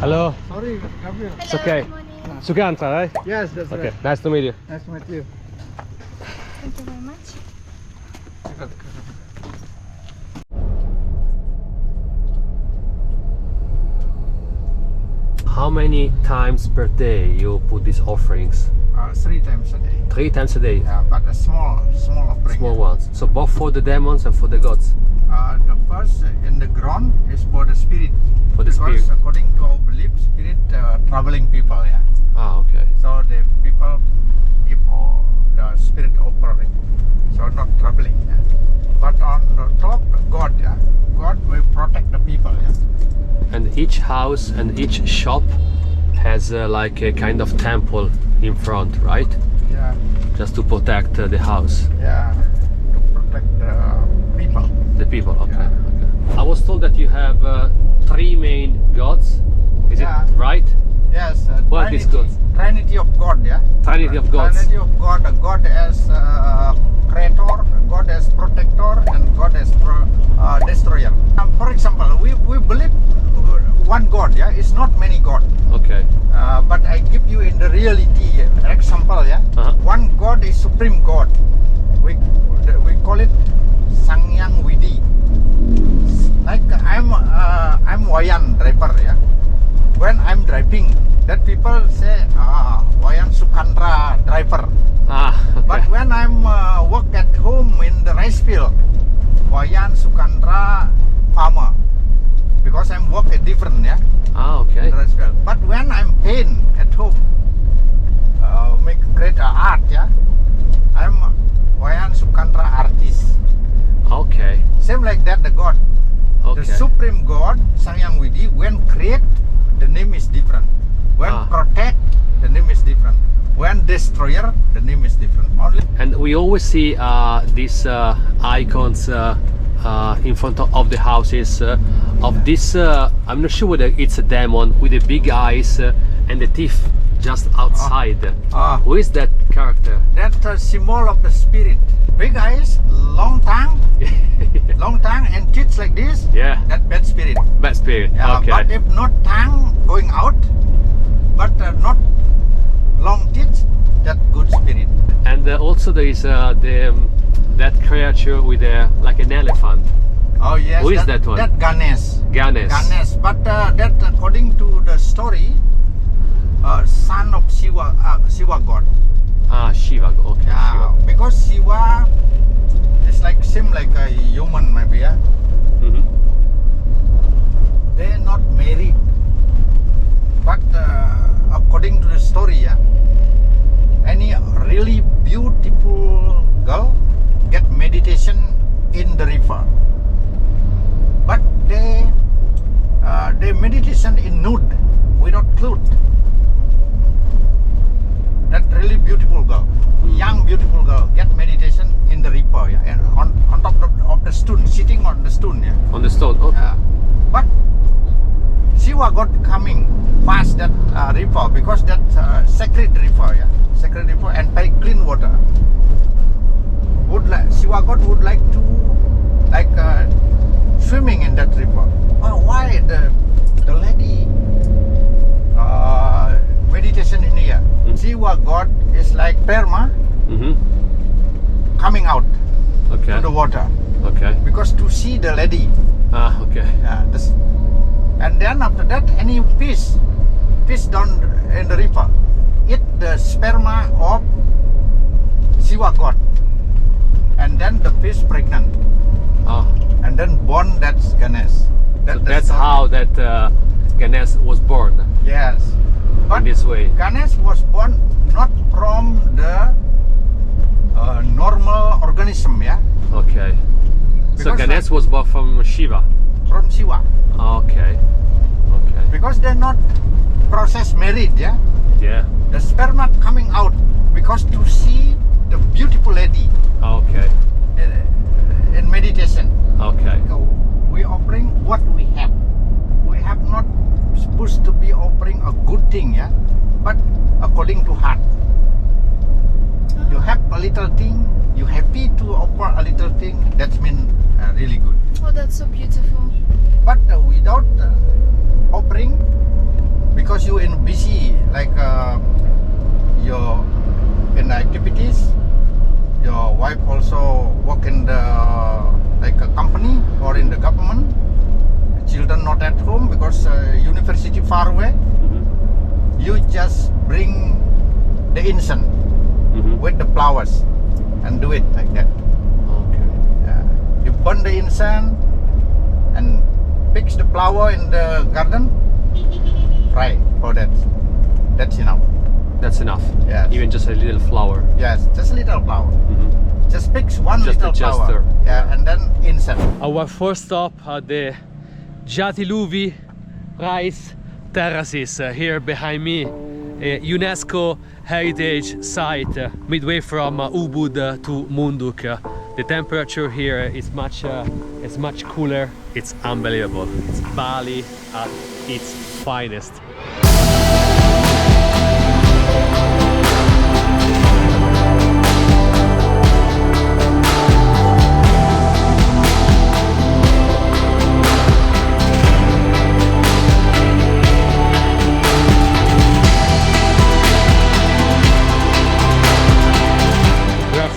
Hello. Sorry, Gabriel. It's okay. Good morning. Sukanta, right? Yes, that's Okay. right. Nice to meet you. Nice to meet you. Thank you very much. How many times per day you put these offerings? 3 times a day. 3 times a day. Yeah, but a small offering. Small ones. So both for the demons and for the gods. The first in the ground is for the spirit. For the because spirit. according to our belief, spirit traveling people. Yeah. Ah, okay. So the people give the spirit offering. So not traveling. Yeah. But on the top, God. Yeah. God will protect the people. Yeah. And each house and each shop has like a kind of temple in front, right? Yeah. Just to protect the house. Yeah. To protect the people. The people, okay. Yeah. Okay. I was told that you have 3 main gods. Is Yeah. it right? Yes. What are these gods? Trinity of God. Yeah. Trinity of gods. Trinity of God. God as creator, God as protector, and God as destroyer. For example, we believe one God. Yeah, it's not many God. Okay. But I give you in the reality example. Yeah, one God is supreme God. We call it Sangyang Widi. Like I'm Wayan driver. Yeah, when I'm driving, that people say Wayan Sukanta driver. Ah, okay. But when I'm work at home in the rice field, Wayan Sukanta farmer, because I'm work at different, yeah. Ah, okay. In the rice field. But when I'm paint at home, make great art, yeah. I'm Wayan Sukanta artist. Okay. Same like that, the God, Okay. the supreme God, Sangyang Widi. When create, the name is different. When protect, the name is different. When destroyer, the name is different. Only. And we always see these icons in front of the houses of this. I'm not sure whether it's a demon with the big eyes and the teeth just outside. Who is that character? That's a symbol of the spirit. Big eyes, long tongue, and teeth like this. Yeah. That bad spirit. Bad spirit. Yeah, Okay. but if not tongue going out, but not long teeth, that good spirit. And also there is that creature with like an elephant. Oh yes. Who is that one? That Ganesh. Ganesh. Ganesh. But that according to the story, son of Shiva, Shiva God. Ah, Shiva. Okay. Yeah, Shiva. because Shiva is seem like a human maybe. Yeah. Mm-hmm. They not married, but according to the story, yeah, any really beautiful girl get meditation in the river, but they meditation in nude without clothes. That really beautiful girl, young beautiful girl, get meditation in the river, yeah, and on top of the stone, sitting on the stone, yeah. On the stone. Okay. But Shiva got coming past that river because that sacred river, yeah, sacred river and very clean water. Shiva God would like to swimming in that river. Why the lady meditation in here? Shiva God is like perma coming out Okay. to the water Okay. because to see the lady. Ah, okay. And then after that, any fish down in the river, eat the sperma of Shiva God, and then the fish pregnant, and then born that Ganesh. That's how that Ganesh was born. Yes, but in this way. Ganesh was born not from the normal organism, yeah. Okay. So Because Ganesh was born from Shiva. From Shiva. Okay. Okay. Because they're not process married, yeah. Yeah. The sperma coming out because to see the beautiful lady Okay. in meditation. Okay. So we offering what we have. We have not supposed to be offering a good thing, yeah, but according to heart. You have a little thing, you happy to offer a little thing. That means really good. Oh, that's so beautiful. But without offering, because you in busy like your in activities. Your wife also work in the like a company or in the government. Children not at home because university far away. You just bring the incense with the flowers and do it like that. Okay. You burn the incense and fix the flower in the garden. Pray for that. That's enough. That's enough. Yes. Even just a little flower. Yes, just a little flower. Just fix one Just little a flower. gesture. Yeah, and then incense. Our first stop at the Jatiluwih Rice terraces here behind me, a UNESCO Heritage Site midway from Ubud to Munduk. The temperature here is much cooler. It's unbelievable. It's Bali at its finest.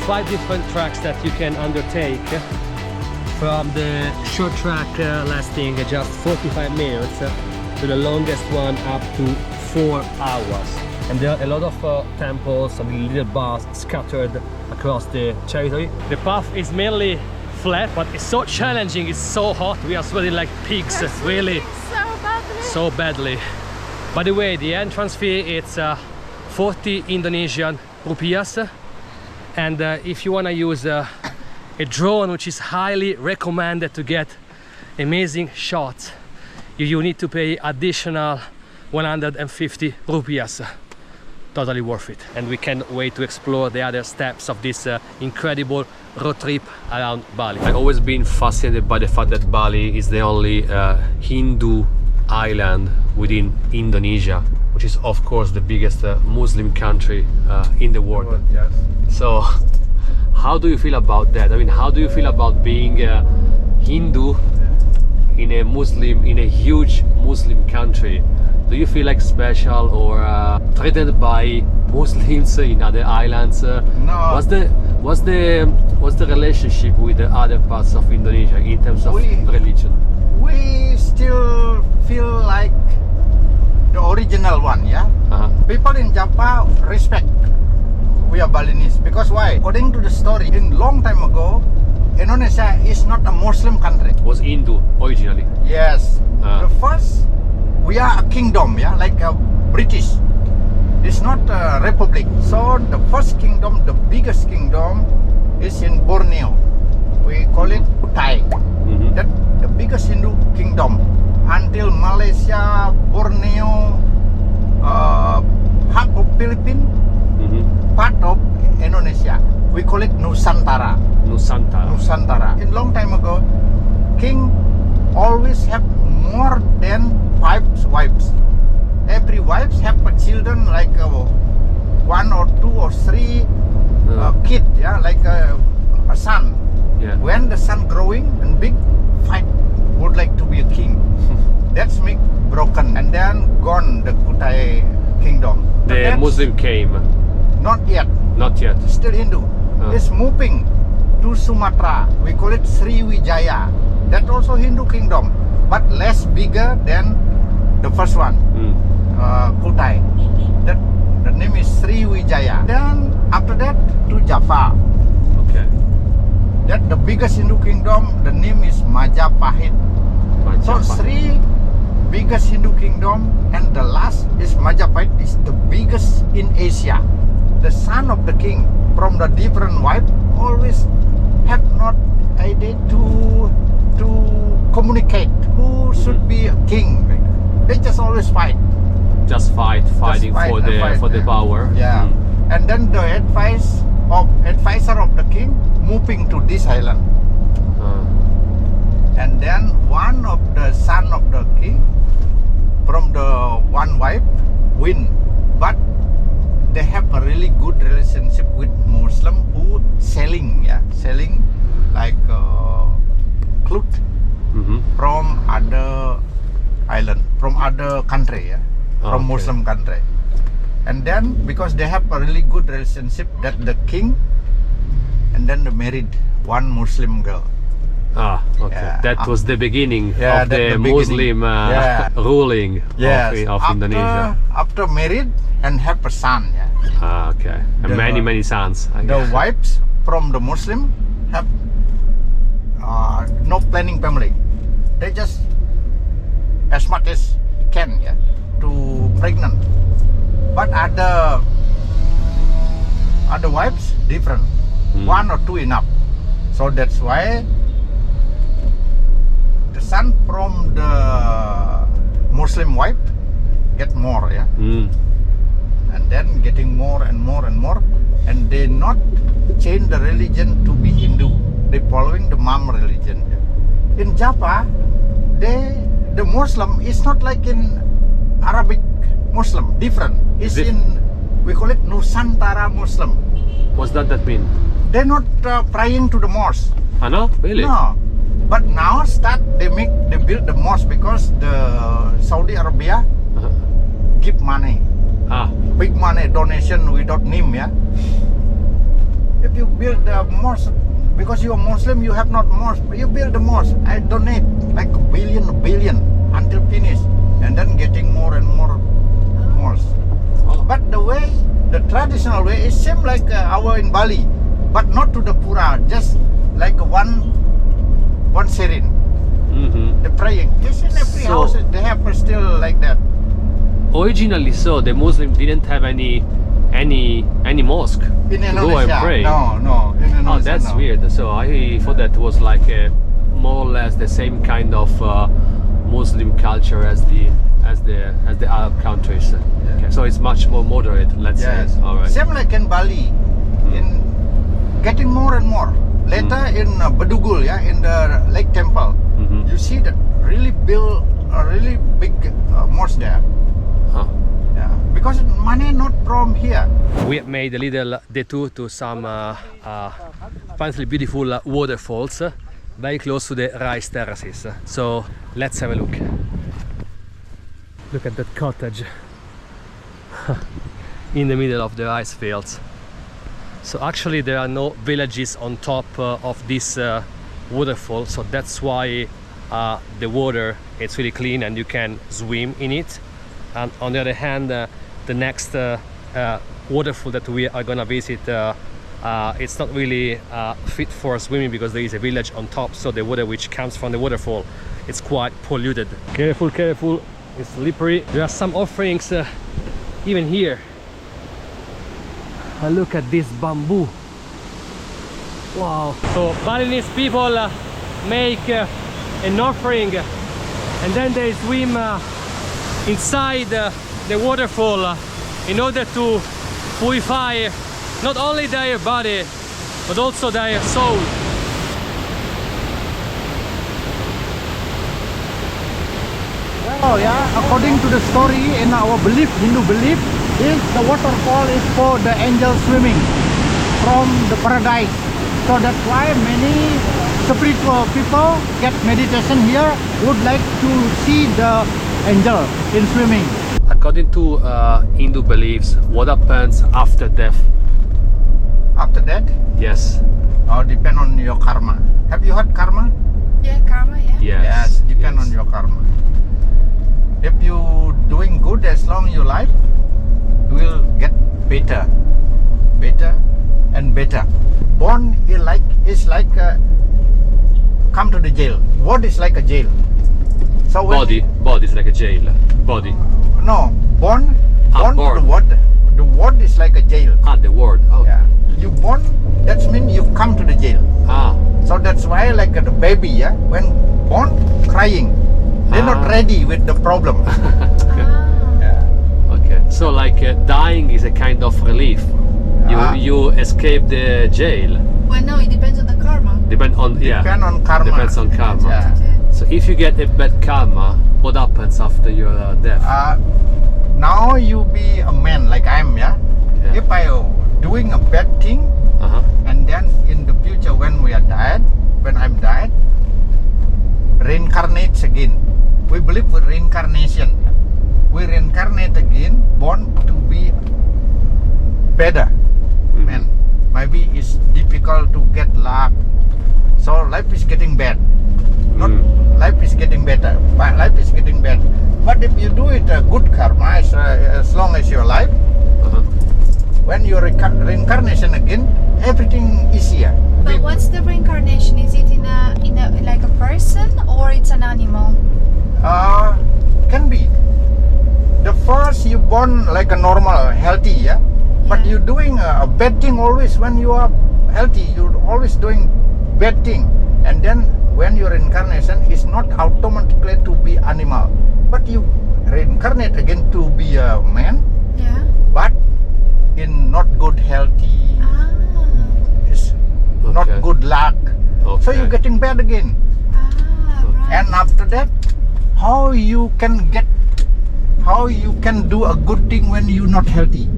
Five different tracks that you can undertake, from the short track lasting just 45 minutes to the longest one up to 4 hours. And there are a lot of temples and little baths scattered across the territory. The path is mainly flat, but it's so challenging, it's so hot, we are sweating like pigs, really so badly. By the way, the entrance fee it's 40 Indonesian rupiahs. And if you want to use a drone, which is highly recommended to get amazing shots, you need to pay additional 150 rupiahs. Totally worth it. And we can't wait to explore the other steps of this incredible road trip around Bali. I've always been fascinated by the fact that Bali is the only Hindu island within Indonesia, which is of course the biggest Muslim country in the world. Yes. So how do you feel about that? I mean, how do you feel about being a Hindu in a huge Muslim country? Do you feel like special or threatened by Muslims in other islands? No. What's the relationship with the other parts of Indonesia in terms of religion? We still feel like the original one, yeah? People in Java respect we are Balinese, because why? According to the story, in long time ago, Indonesia is not a Muslim country. It was Hindu originally. Yes. The first, we are a kingdom, yeah, like a British. It's not a republic. So the first kingdom, the biggest kingdom, is in Borneo. We call it Kutai. That the biggest Hindu kingdom until Malaysia, Borneo, half of Philippines, part of Indonesia. We call it Nusantara. Nusantara. In long time ago, king always have more than 5 wives. Every wives have a children like 1 or 2 or 3 kid, yeah, like a son. Yeah. When the son growing and big, fight would like to be a king. That's make broken and then gone the Kutai kingdom. The Muslim came. Not yet. Not yet. Still Hindu. It's moving to Sumatra. We call it Sriwijaya. That also Hindu kingdom, but less bigger than the first one, Kutai. That the name is Sriwijaya. Then after that to Java. Okay. That the biggest Hindu kingdom. The name is Majapahit. So Sri biggest Hindu kingdom, and the last is Majapahit, is the biggest in Asia. The son of the king from the different wife always have not idea to communicate who should be a king. They just always fight. Just fighting for the power. Yeah. And then the advisor of the king moving to this island. And then one of the son of the king from the one wife win, but they have a really good relationship with Muslim who selling like cloth from other island, from other country, yeah? from Okay. Muslim country. And then because they have a really good relationship, that the king, and then they married one Muslim girl. Ah, okay. Yeah. That was the beginning Yeah, of that the the beginning. Muslim Yeah. ruling of Indonesia. After married and have a son. Yeah. Ah, okay. And The- many sons. I The guess. wives from the Muslim have no planning family. They just as much as can, yeah, to pregnant. But other wives different. One or two enough. So that's why the son from the Muslim wife get more, yeah. And then getting more and more and more, and they not change the religion to be Hindu. They following the mom religion. In Java, the Muslim is not like in Arabic Muslim, different. It's Is it? in, we call it Nusantara Muslim. What's that mean? They're not praying to the mosque. Ah, no? Really? No. But now they build the mosque because the Saudi Arabia Uh-huh. give money. Ah, Big money donation without name, yeah. If you build the mosque, because you are Muslim, you have not mosque. You build the mosque. I donate like a billion until finish, and then getting more and more mosque. oh. But the way, the traditional way, is same like our in Bali, but not to the pura, just like one sirin. The praying. Just in every So- house they have still like that. Originally, so the Muslim didn't have any mosque In to go and Indonesia, pray. no. In Indonesia, Oh, that's no. weird. So I thought that was like more or less the same kind of Muslim culture as the Arab countries. Okay, so it's much more moderate, let's Yes. say. All right. Same like in Bali, in getting more and more. Later in Bedugul, yeah, in the Lake Temple, Mhm. you see that really build a really big mosque there. Huh. Yeah, because money not from here. We have made a little detour to some fancy beautiful waterfalls very close to the rice terraces. So let's have a look. Look at that cottage in the middle of the rice fields. So actually there are no villages on top of this waterfall, so that's why the water is really clean and you can swim in it. And on the other hand, the next waterfall that we are gonna visit, it's not really fit for swimming because there is a village on top, so the water which comes from the waterfall is quite polluted. Careful, careful, it's slippery. There are some offerings even here. And look at this bamboo. Wow. So Balinese people make an offering and then they swim inside the waterfall in order to purify not only their body but also their soul. Oh yeah, according to the story in our belief, Hindu belief, is the waterfall is for the angel swimming from the paradise. So that's why many spiritual people get meditation here, would like to see the angel in swimming. According to Hindu beliefs, what happens after death? After that, Yes. depend on your karma. Have you heard karma? Yeah, karma, yeah. Yes. Depend on your karma. If you doing good as long your life, you will get better and better. Born is like come to the jail. World is like a jail. So when Body is like a jail. Body. no, born Ah, to the born. world. The world is like a jail. Ah, the word. Oh. Yeah. You born, that means you come to the jail. Ah. So that's why like the baby, yeah, when born crying, they're not Ah. ready with the problem. Okay. Yeah. Okay. So like dying is a kind of relief. You escape the jail. Well, no, it depends on the karma. Depend on Depend on karma. Depends on karma. Yeah. So if you get a bad karma, what happens after your death? Now you be a man like I am, yeah. Yeah. If I doing a bad thing, Uh-huh. and then in the future when we are died, when I'm died, reincarnates again. We believe with reincarnation. we reincarnate again, born to be better man. Maybe it's difficult to get luck, so life is getting bad. Not life is getting better, but life is getting bad. But if you do it good karma, as long as you're alive, when you're reincarnation again, everything easier. But what's the reincarnation? Is it in a like a person or it's an animal? Can be. The first you born like a normal, healthy, yeah. But you're doing a bad thing always when you are healthy. You're always doing bad thing, and then when your reincarnation is not automatically to be animal, but you reincarnate again to be a man. Yeah. But in not good healthy, it's not good luck. So you're getting bad again. Right. And after that, how you can do a good thing when you're not healthy?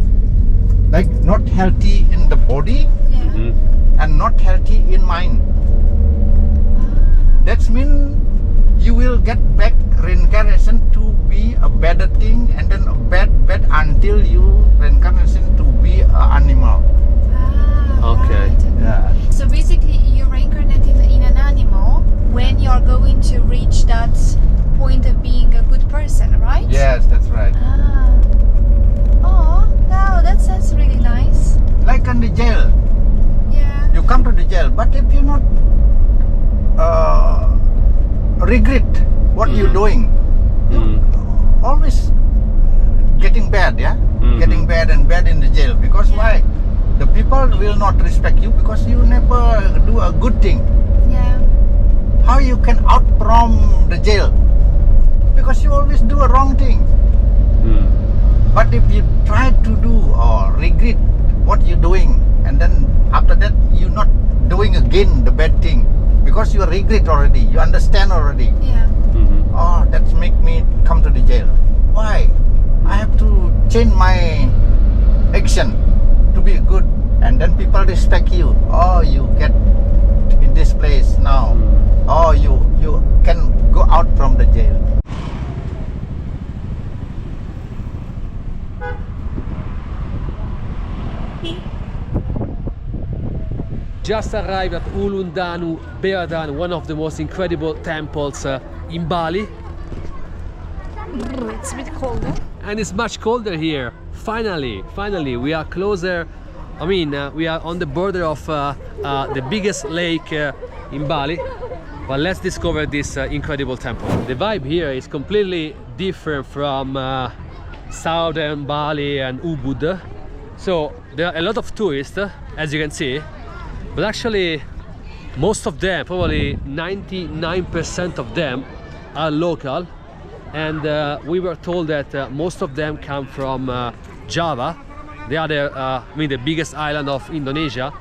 Like not healthy in the body and not healthy in mind. That means you will get back reincarnation to be a better thing, and then a bad until you reincarnation to be an animal. Okay. Right. Yeah. So basically, you reincarnate in an animal when you're going to reach that point of being a good person, right? Yes, that's right. Oh, wow, that's really nice. Like in the jail, Yeah. you come to the jail, but if you not regret what you're doing, you always getting bad, getting bad and bad in the jail. Because why? The people will not respect you because you never do a good thing. Yeah. How you can out from the jail? Because you always do a wrong thing. But if you try to do or regret what you're doing, and then after that you're not doing again the bad thing, because you regret already, you understand already. Yeah. Oh, that's make me come to the jail. Why? I have to change my action to be good, and then people respect you. Oh, you get in this place now. Oh, you can go out from the jail. Just arrived at Ulun Danu Beratan, one of the most incredible temples in Bali. It's a bit colder. And it's much colder here. Finally, we are closer. I mean, we are on the border of the biggest lake in Bali. But let's discover this incredible temple. The vibe here is completely different from southern Bali and Ubud. So there are a lot of tourists, as you can see. But actually, most of them, probably 99% of them, are local. And we were told that most of them come from Java. They are the biggest island of Indonesia.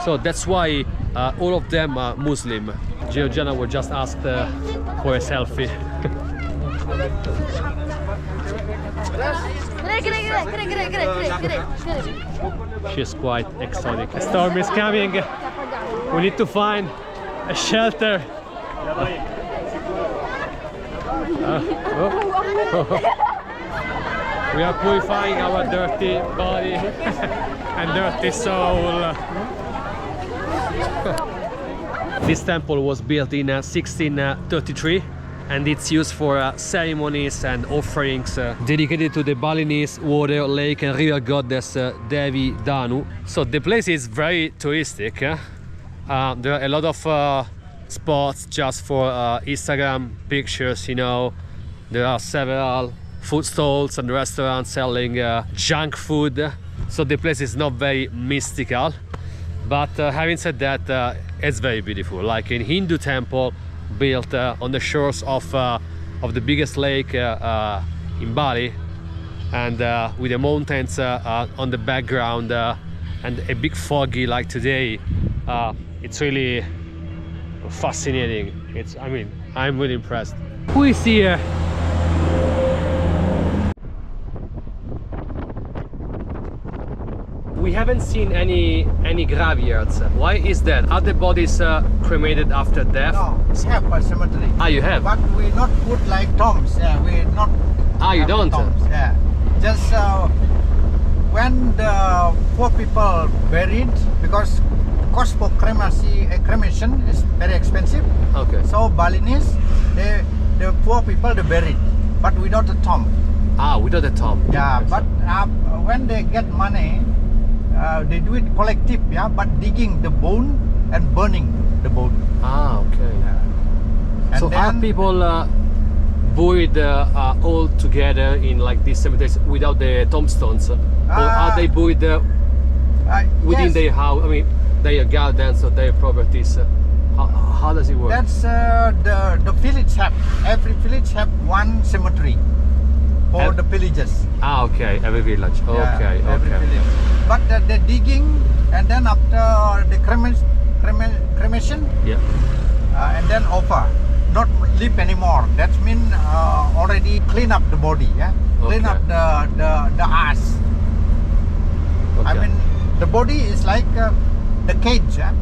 So that's why all of them are Muslim. Georgiana was just asked for a selfie. She's quite exotic. A storm is coming. We need to find a shelter. We are purifying our dirty body and dirty soul. This temple was built in 1633. And it's used for ceremonies and offerings dedicated to the Balinese water, lake and river goddess Devi Danu. So the place is very touristic. There are a lot of spots just for Instagram pictures, you know. There are several food stalls and restaurants selling junk food. So the place is not very mystical. But having said that, it's very beautiful. Like in Hindu temple, built on the shores of the biggest lake in Bali, and with the mountains on the background and a big foggy like today. It's really fascinating. I'm really impressed. Who is here? We haven't seen any graveyards. Why is that? Are the bodies cremated after death? No, we have a cemetery. Ah, you have? But we not put like tombs. Yeah, we not Ah, you have don't? tombs. Yeah. Just when the poor people buried, because cost for cremation is very expensive. Okay. So Balinese, the poor people they buried, but without a tomb. Ah, without a tomb. Yeah, Okay, but when they get money, they do it collective. Yeah, but digging the bone and burning the bone. Ah, okay. And So are then, people buried all together in like these cemeteries without the tombstones? Or are they buried within yes, their house? I mean, their gardens or their properties? How does it work? that's the village have. Every village have one cemetery for the villagers. Ah, okay. Every village. Yeah, Okay, every okay. village. But the digging and then after the cremation, Yeah. and then offer, not leave anymore. That means already clean up the body. Yeah, clean Okay. up the ass. I Okay. mean, the body is like the cage. Yeah?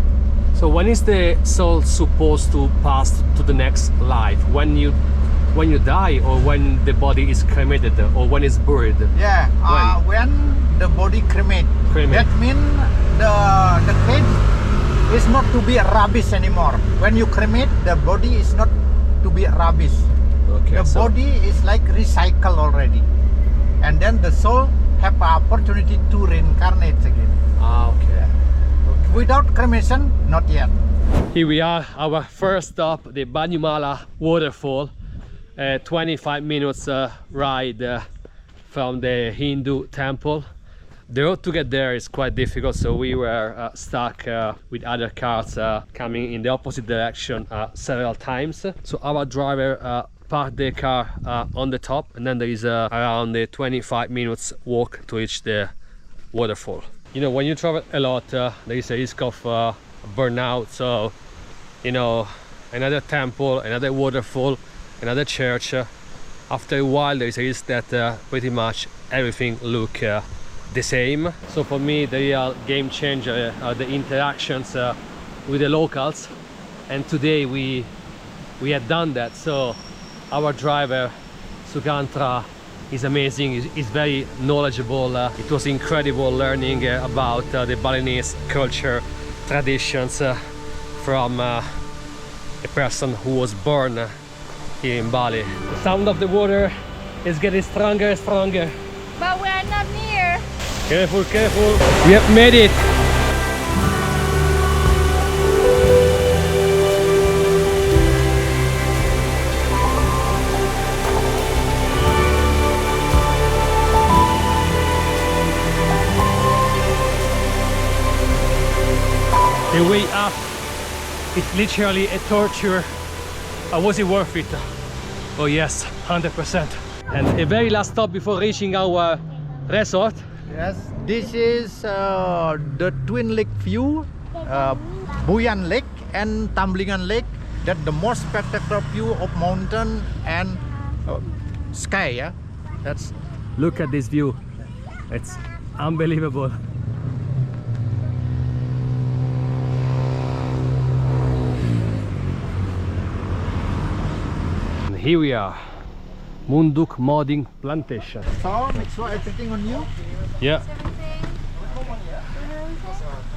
So when is the soul supposed to pass to the next life? When you die, or when the body is cremated, or when it's buried? Yeah. When the body cremate. Cremate. That means the cage is not to be rubbish anymore. When you cremate, the body is not to be rubbish. Okay. The so- body is like recycle already, and then the soul have an opportunity to reincarnate again. Ah, okay. Without cremation, not yet. Here we are, our first stop, the Banyumala waterfall. 25 minutes ride from the Hindu temple. The road to get there is quite difficult, so we were stuck with other cars coming in the opposite direction several times. So our driver parked the car on the top, and then there is around a 25 minutes walk to reach the waterfall. You know, when you travel a lot, there is a risk of burnout. So, you know, another temple, another waterfall, another church. After a while, there is a risk that pretty much everything look the same. So for me, the real game changer are the interactions with the locals. And today we had done that. So our driver, Sukanta, is amazing. He's very knowledgeable. It was incredible learning about the Balinese culture, traditions from a person who was born here in Bali. The sound of the water is getting stronger and stronger. But we're not near. Careful, careful. We have made it. The way up is literally a torture. Was it worth it? Oh yes, 100%. And a very last stop before reaching our resort. Yes, this is the twin lake view, Buyan Lake and Tamblingan Lake. That's the most spectacular view of mountain and sky. Yeah, that's. Look at this view. It's unbelievable. And here we are, Munduk modding plantation. So make sure everything on you. Yeah.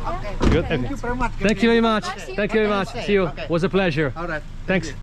Okay. Good. Thank you very much. Thank you very much. Okay. Thank you very much. See you. Okay. Was a pleasure. All right. Thanks.